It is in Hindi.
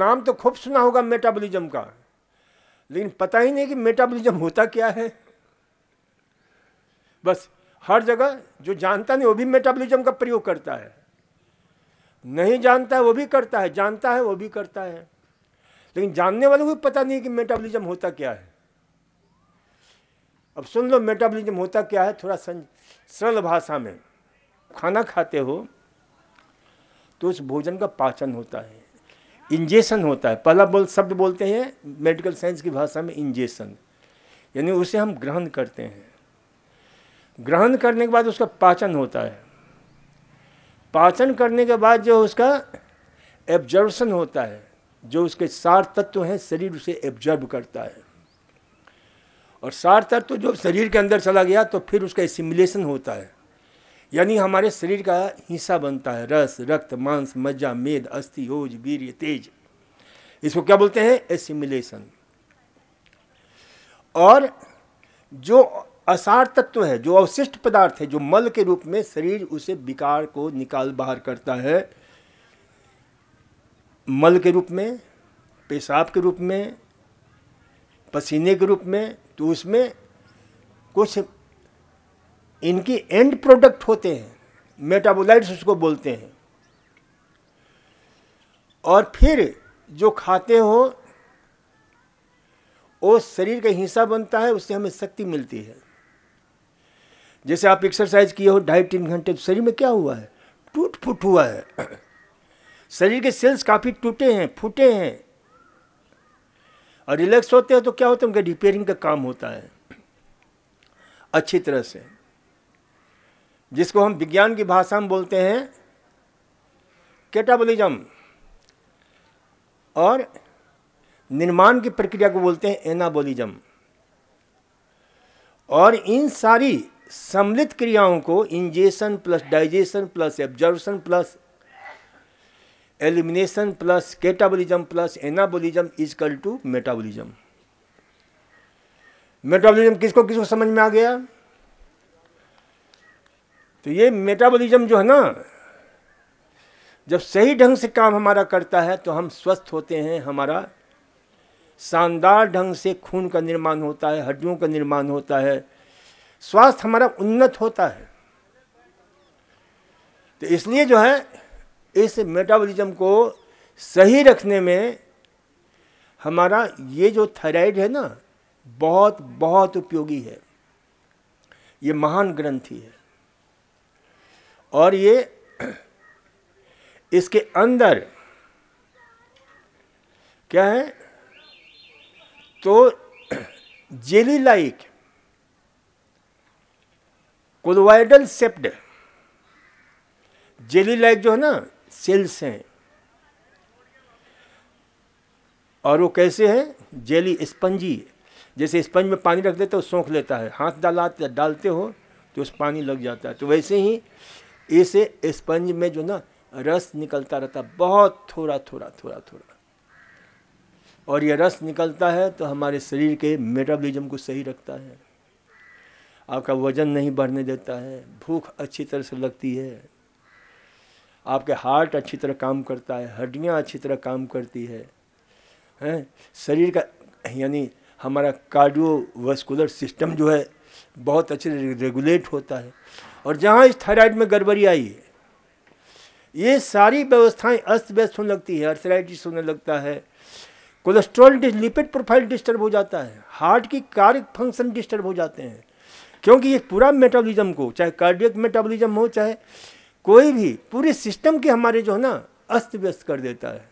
नाम तो खूब सुना होगा मेटाबॉलिज्म का, लेकिन पता ही नहीं कि मेटाबॉलिज्म होता क्या है। बस हर जगह जो जानता नहीं वो भी मेटाबॉलिज्म का प्रयोग करता है, नहीं जानता है वो भी करता है, जानता है वो भी करता है, लेकिन जानने वालों को भी पता नहीं कि मेटाबॉलिज्म होता क्या है। अब सुन लो मेटाबॉलिज्म होता क्या है थोड़ा सरल भाषा में। खाना खाते हो तो उस भोजन का पाचन होता है, इंजेशन होता है। पहला शब्द बोलते हैं मेडिकल साइंस की भाषा में इंजेशन, यानी उसे हम ग्रहण करते हैं। ग्रहण करने के बाद उसका पाचन होता है, पाचन करने के बाद जो उसका एब्जॉर्प्शन होता है, जो उसके सार तत्व हैं शरीर उसे एब्जॉर्ब करता है, और सार तत्व जो शरीर के अंदर चला गया तो फिर उसका एसिमिलेशन होता है, यानी हमारे शरीर का हिस्सा बनता है। रस, रक्त, मांस, मज्जा, मेद, अस्थि, ओज, वीर्य, तेज, इसको क्या बोलते हैं? एसिमिलेशन। और जो असार तत्व है, जो अवशिष्ट पदार्थ है, जो मल के रूप में शरीर उसे विकार को निकाल बाहर करता है, मल के रूप में, पेशाब के रूप में, पसीने के रूप में, तो उसमें कुछ इनकी एंड प्रोडक्ट होते हैं, मेटाबोलाइट्स उसको बोलते हैं। और फिर जो खाते हो वो शरीर का हिस्सा बनता है, उससे हमें शक्ति मिलती है। जैसे आप एक्सरसाइज किए हो 2.5-3 घंटे, तो शरीर में क्या हुआ है? टूट फूट हुआ है। शरीर के सेल्स काफ़ी टूटे हैं, फूटे हैं, और रिलैक्स होते हैं तो क्या होता है? उनका रिपेयरिंग का काम होता है अच्छी तरह से, जिसको हम विज्ञान की भाषा में बोलते हैं कैटाबॉलिज्म, और निर्माण की प्रक्रिया को बोलते हैं एनाबॉलिज्म। और इन सारी सम्मिलित क्रियाओं को ingestion plus digestion plus absorption plus elimination plus catabolism plus anabolism equal to metabolism. Metabolism किसको किसको समझ में आ गया? तो ये मेटाबॉलिज्म जो है ना, जब सही ढंग से काम हमारा करता है तो हम स्वस्थ होते हैं, हमारा शानदार ढंग से खून का निर्माण होता है, हड्डियों का निर्माण होता है, स्वास्थ्य हमारा उन्नत होता है। तो इसलिए जो है इस मेटाबॉलिज्म को सही रखने में हमारा ये जो थायराइड है ना, बहुत बहुत उपयोगी है। ये महान ग्रंथि है, और ये इसके अंदर क्या है? तो jelly like colloidal सेप्ड, jelly like जो है ना सेल्स हैं, और वो कैसे हैं? जेली स्पंजी, जैसे स्पंज में पानी रख देते हो सोख लेता है, हाथ डालते हो तो उस पानी लग जाता है, तो वैसे ही इसे स्पंज में जो ना रस निकलता रहता, बहुत थोड़ा थोड़ा थोड़ा थोड़ा, और ये रस निकलता है तो हमारे शरीर के मेटाबॉलिज्म को सही रखता है, आपका वजन नहीं बढ़ने देता है, भूख अच्छी तरह से लगती है, आपके हार्ट अच्छी तरह काम करता है, हड्डियाँ अच्छी तरह काम करती है, शरीर का यानी हमारा कार्डियोवास्कुलर सिस्टम जो है बहुत अच्छे से रेगुलेट होता है। और जहाँ इस थायराइड में गड़बड़ी आई है, ये सारी व्यवस्थाएं अस्त व्यस्त होने लगती है, आर्थराइटिस होने लगता है, कोलेस्ट्रॉल लिपिड प्रोफाइल डिस्टर्ब हो जाता है, हार्ट की कार्य फंक्शन डिस्टर्ब हो जाते हैं, क्योंकि ये पूरा मेटाबॉलिज्म को, चाहे कार्डियक मेटाबॉलिज्म हो चाहे कोई भी, पूरे सिस्टम के हमारे जो है ना अस्त व्यस्त कर देता है।